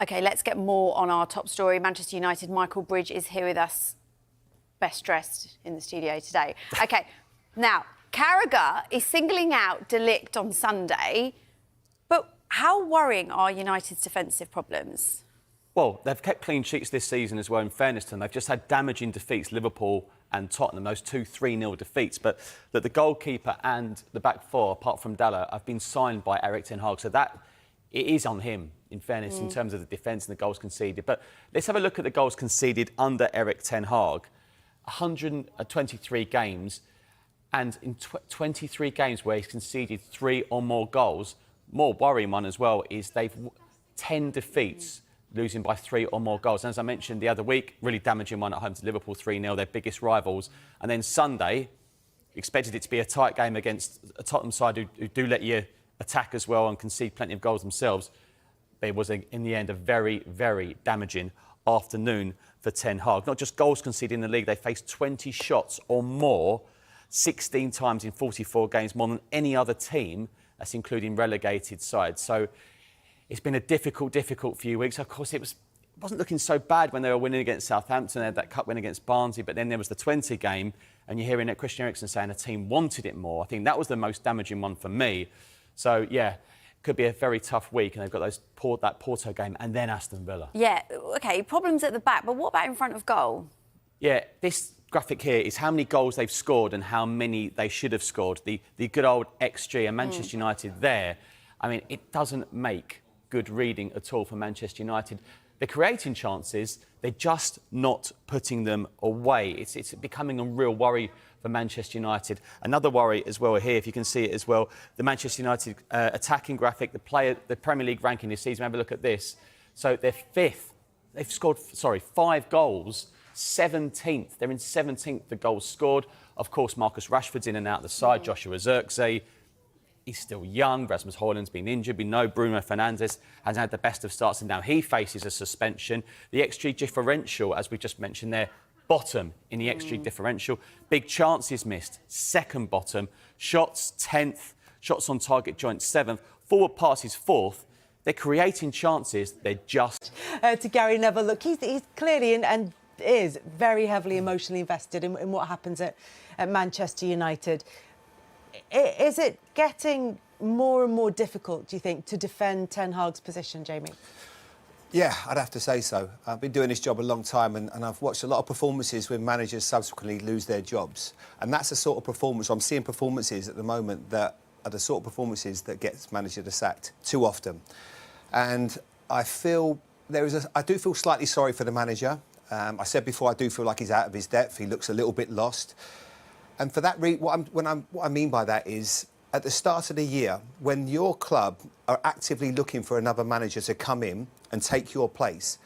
OK, let's get more on our top story. Manchester United, Michael Bridge is here with us, best dressed in the studio today. OK, now, Carragher is singling out De Ligt on Sunday, but how worrying are United's defensive problems? Well, they've kept clean sheets this season as well, in fairness to them. They've just had damaging defeats, Liverpool and Tottenham, those two 3-0 defeats. But that the goalkeeper and the back four, apart from Dalla, have been signed by Erik Ten Hag. So that, it is on him, in fairness, in terms of the defence and the goals conceded. But let's have a look at the goals conceded under Erik Ten Hag. 123 games, and in 23 games where he's conceded 3 or more goals, more worrying one as well is they've 10 defeats, losing by 3 or more goals. And as I mentioned the other week, really damaging one at home to Liverpool 3-0, their biggest rivals. And then Sunday, expected it to be a tight game against a Tottenham side who do let you attack as well and concede plenty of goals themselves. It was, in the end, a very, very damaging afternoon for Ten Hag. Not just goals conceded in the league, they faced 20 shots or more, 16 times in 44 games, more than any other team, that's including relegated sides. So it's been a difficult few weeks. Of course, it wasn't looking so bad when they were winning against Southampton. They had that cup win against Barnsley, but then there was the 20 game, and you're hearing Christian Eriksen saying the team wanted it more. I think that was the most damaging one for me. So, yeah, could be a very tough week, and they've got that Porto game and then Aston Villa. Yeah, OK, problems at the back, but what about in front of goal? Yeah, this graphic here is how many goals they've scored and how many they should have scored. The good old XG and Manchester United there. I mean, it doesn't make good reading at all for Manchester United. They're creating chances, they're just not putting them away. It's becoming a real worry for Manchester United. Another worry as well here, if you can see it as well, the Manchester United attacking graphic, the Premier League ranking this season. Have a look at this. So they're 5th. They've scored, 5 goals, 17th. They're in 17th for goals scored. Of course, Marcus Rashford's in and out of the side. Joshua Zirkzee, he's still young. Rasmus Højlund's been injured. We know Bruno Fernandes has had the best of starts, and now he faces a suspension. The XG differential, as we just mentioned there, bottom in the XG differential. Big chances missed, 2nd bottom. Shots, 10th. Shots on target joint, 7th. Forward passes, 4th. They're creating chances. They're just... To Gary Neville, look, he's clearly and is very heavily emotionally invested in what happens at Manchester United. Is it getting more and more difficult, do you think, to defend Ten Hag's position, Jamie? Yeah, I'd have to say so. I've been doing this job a long time, and I've watched a lot of performances when managers subsequently lose their jobs. And that's the sort of performance, I'm seeing performances at the moment that are the sort of performances that gets managers sacked too often. And I feel I do feel slightly sorry for the manager. I said before, I do feel like he's out of his depth. He looks a little bit lost. And for that reason, what I mean by that is, at the start of the year, when your club are actively looking for another manager to come in and take your place,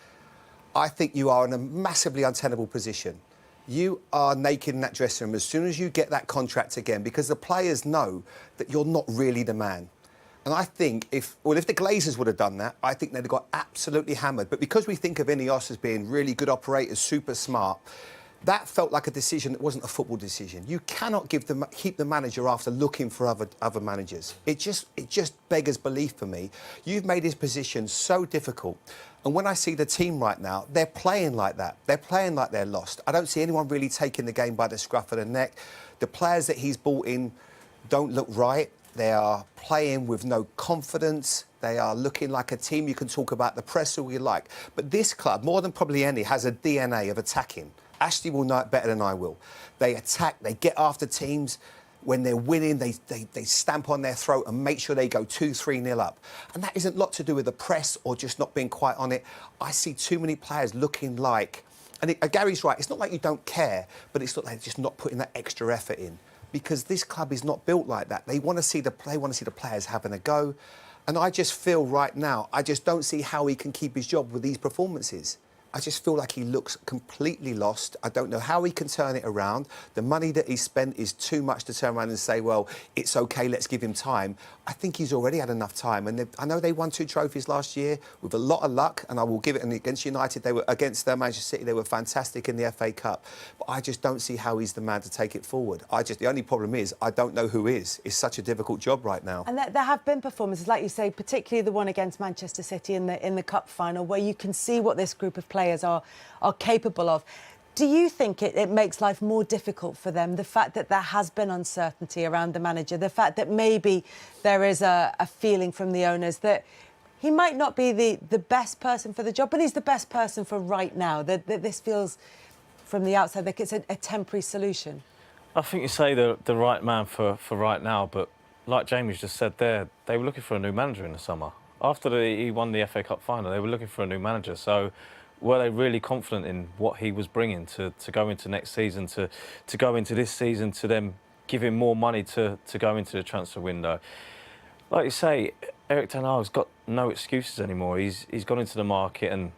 I think you are in a massively untenable position. You are naked in that dressing room as soon as you get that contract again, because the players know that you're not really the man. And I think if the Glazers would have done that, I think they'd have got absolutely hammered. But because we think of Ineos as being really good operators, super smart, that felt like a decision that wasn't a football decision. You cannot keep the manager after looking for other managers. It just beggars belief for me. You've made his position so difficult. And when I see the team right now, they're playing like that. They're playing like they're lost. I don't see anyone really taking the game by the scruff of the neck. The players that he's brought in don't look right. They are playing with no confidence. They are looking like a team. You can talk about the press all you like. But this club, more than probably any, has a DNA of attacking. Ashley will know it better than I will. They attack, they get after teams. When they're winning, they stamp on their throat and make sure they go 2-3-0 up. And that isn't a lot to do with the press or just not being quite on it. I see too many players looking like... And Gary's right, it's not like you don't care, but it's not like just not putting that extra effort in. Because this club is not built like that. They want to see the players having a go. And I just feel right now, I just don't see how he can keep his job with these performances. I just feel like he looks completely lost. I don't know how he can turn it around. The money that he spent is too much to turn around and say, well, it's OK, let's give him time. I think he's already had enough time. And I know they won 2 trophies last year with a lot of luck, and I will give it. And against United, against Manchester City, they were fantastic in the FA Cup. But I just don't see how he's the man to take it forward. The only problem is I don't know who is. It's such a difficult job right now. And there have been performances, like you say, particularly the one against Manchester City in the cup final, where you can see what this group of players are capable of. Do you think it makes life more difficult for them, the fact that there has been uncertainty around the manager, the fact that maybe there is a feeling from the owners that he might not be the best person for the job, but he's the best person for right now, that this feels from the outside like it's a temporary solution? I think you say the right man for right now, but like Jamie's just said there, they were looking for a new manager in the summer. After he won the FA Cup final, they were looking for a new manager. So were they really confident in what he was bringing to go into next season, to go into this season, to then give him more money to go into the transfer window? Like you say, Erik ten Hag's got no excuses anymore. He's gone into the market and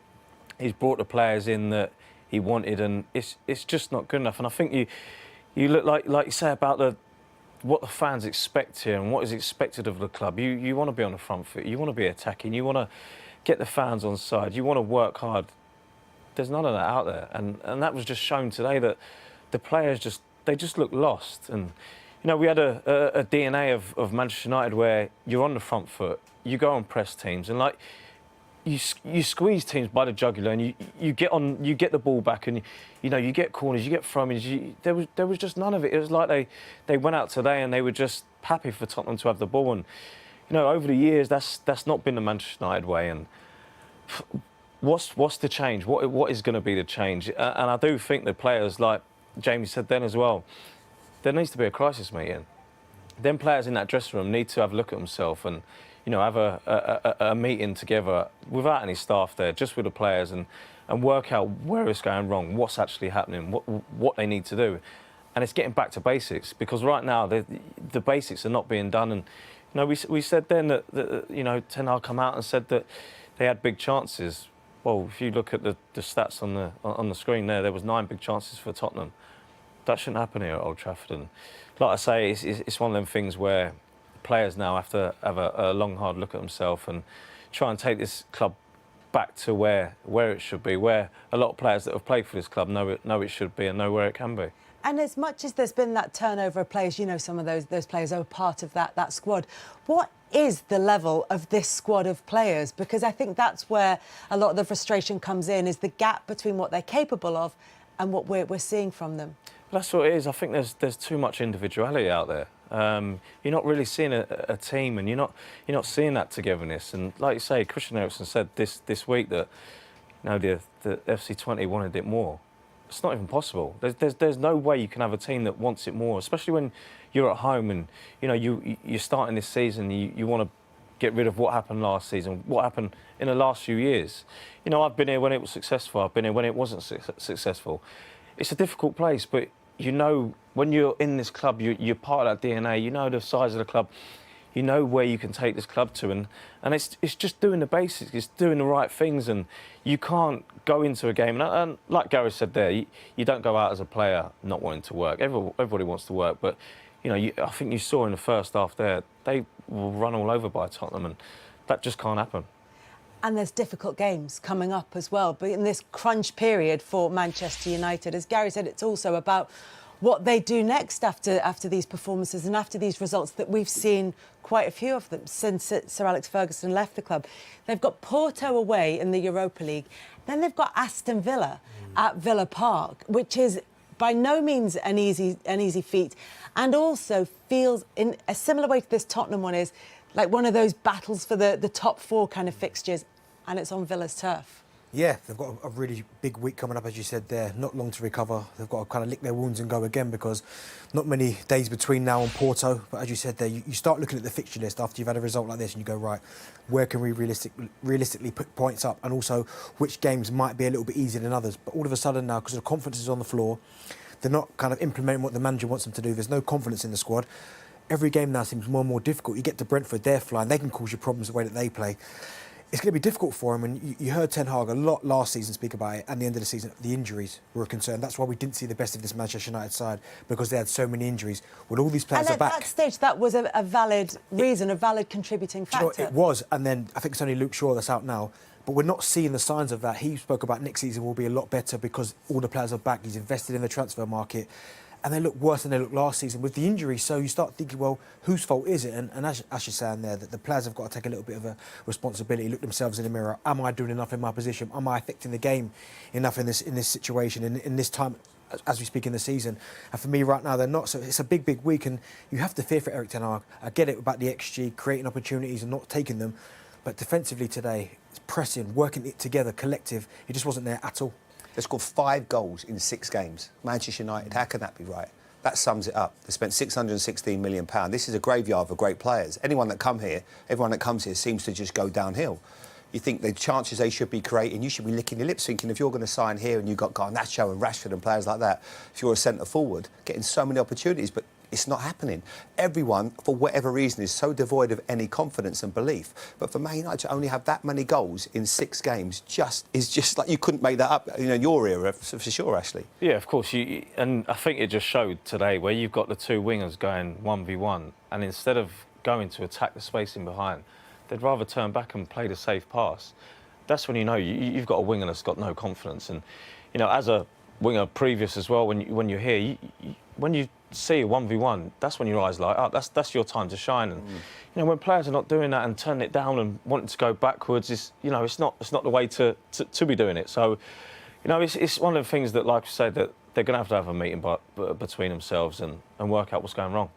he's brought the players in that he wanted, and it's just not good enough. And I think you look like you say about what the fans expect here and what is expected of the club. You want to be on the front foot. You want to be attacking. You want to get the fans on side. You want to work hard. There's none of that out there, and that was just shown today that the players just look lost. And you know, we had a DNA of Manchester United where you're on the front foot. You go on press teams and like. You squeeze teams by the jugular and you get the ball back, and you get corners, you get throw-ins. There was just none of it. It was like they went out today and they were just happy for Tottenham to have the ball. And over the years that's not been the Manchester United way. And what's the change? What is going to be the change? And I do think the players, like Jamie said then as well, there needs to be a crisis meeting. Them players in that dressing room need to have a look at themselves and have a meeting together without any staff there, just with the players, and work out where it's going wrong, what's actually happening, what they need to do. And it's getting back to basics, because right now the basics are not being done. And we said then that Ten Hag come out and said that they had big chances. Well, if you look at the stats on the screen there was 9 big chances for Tottenham. That shouldn't happen here at Old Trafford. And like I say, it's one of them things where players now have to have a long, hard look at themselves and try and take this club back to where it should be, where a lot of players that have played for this club know it should be and know where it can be. And as much as there's been that turnover of players, some of those players are part of that squad. What is the level of this squad of players? Because I think that's where a lot of the frustration comes in, is the gap between what they're capable of and what we're seeing from them. That's what it is. I think there's too much individuality out there. You're not really seeing a team, and you're not seeing that togetherness. And like you say, Christian Eriksen said this week that the FC20 wanted it more. It's not even possible. There's no way you can have a team that wants it more, especially when you're at home and you're starting this season. You want to get rid of what happened last season, what happened in the last few years. I've been here when it was successful. I've been here when it wasn't successful. It's a difficult place, but when you're in this club, you're part of that DNA. You know the size of the club. You know where you can take this club to, and it's just doing the basics. It's doing the right things, and you can't go into a game. And like Gary said there, you don't go out as a player not wanting to work. Everybody wants to work, but I think you saw in the first half there, they were run all over by Tottenham, and that just can't happen. And there's difficult games coming up as well. But in this crunch period for Manchester United, as Gary said, it's also about what they do next after these performances and after these results that we've seen quite a few of them since Sir Alex Ferguson left the club. They've got Porto away in the Europa League. Then they've got Aston Villa at Villa Park, which is by no means an easy feat, and also feels in a similar way to this Tottenham one, is like one of those battles for the top 4 kind of fixtures, and it's on Villa's turf. Yeah, they've got a really big week coming up, as you said there. Not long to recover. They've got to kind of lick their wounds and go again, because not many days between now and Porto. But as you said there, you start looking at the fixture list after you've had a result like this and you go, right, where can we realistically put points up, and also which games might be a little bit easier than others. But all of a sudden now, because the confidence is on the floor, they're not kind of implementing what the manager wants them to do. There's no confidence in the squad. Every game now seems more and more difficult. You get to Brentford, they're flying. They can cause you problems the way that they play. it's going to be difficult for him. And you heard Ten Hag a lot last season speak about it, and the end of the season, the injuries were a concern. That's why we didn't see the best of this Manchester United side, because they had so many injuries. When all these players And are at back, that stage, that was a valid reason, a valid contributing do you know factor. what, it was. And then I think it's only Luke Shaw that's out now. But we're not seeing the signs of that. He spoke about next season will be a lot better because all the players are back. He's invested in the transfer market. And they look worse than they looked last season with the injury. So you start thinking, well, whose fault is it? And as you're saying there, that the players have got to take a little bit of a responsibility, look themselves in the mirror. Am I doing enough in my position? Am I affecting the game enough in this situation, in this time, as we speak in the season? And for me right now, they're not. So it's a big week. And you have to fear for Erik Ten Hag. I get it about the XG, creating opportunities and not taking them. But defensively today, it's pressing, working it together, collective. He just wasn't there at all. They scored 5 goals in 6 games. Manchester United, how can that be right? That sums it up. They spent £616 million. This is a graveyard for great players. Anyone that everyone that comes here seems to just go downhill. You think the chances they should be creating, you should be licking your lips thinking if you're going to sign here and you've got Garnacho and Rashford and players like that, if you're a centre forward, getting so many opportunities, but it's not happening. Everyone, for whatever reason, is so devoid of any confidence and belief. But for Man United to only have that many goals in 6 games is just like you couldn't make that up, in your era, for sure, Ashley. Yeah, of course. And I think it just showed today where you've got the 2 wingers going 1v1, and instead of going to attack the space in behind, they'd rather turn back and play the safe pass. That's when you know you've got a winger that's got no confidence. And as a winger previous as well, when you're here, when you see a 1v1, that's when your eyes light up. That's your time to shine. And when players are not doing that and turning it down and wanting to go backwards, it's not the way to be doing it. So it's one of the things that, like I said, that they're going to have a meeting between themselves and work out what's going wrong.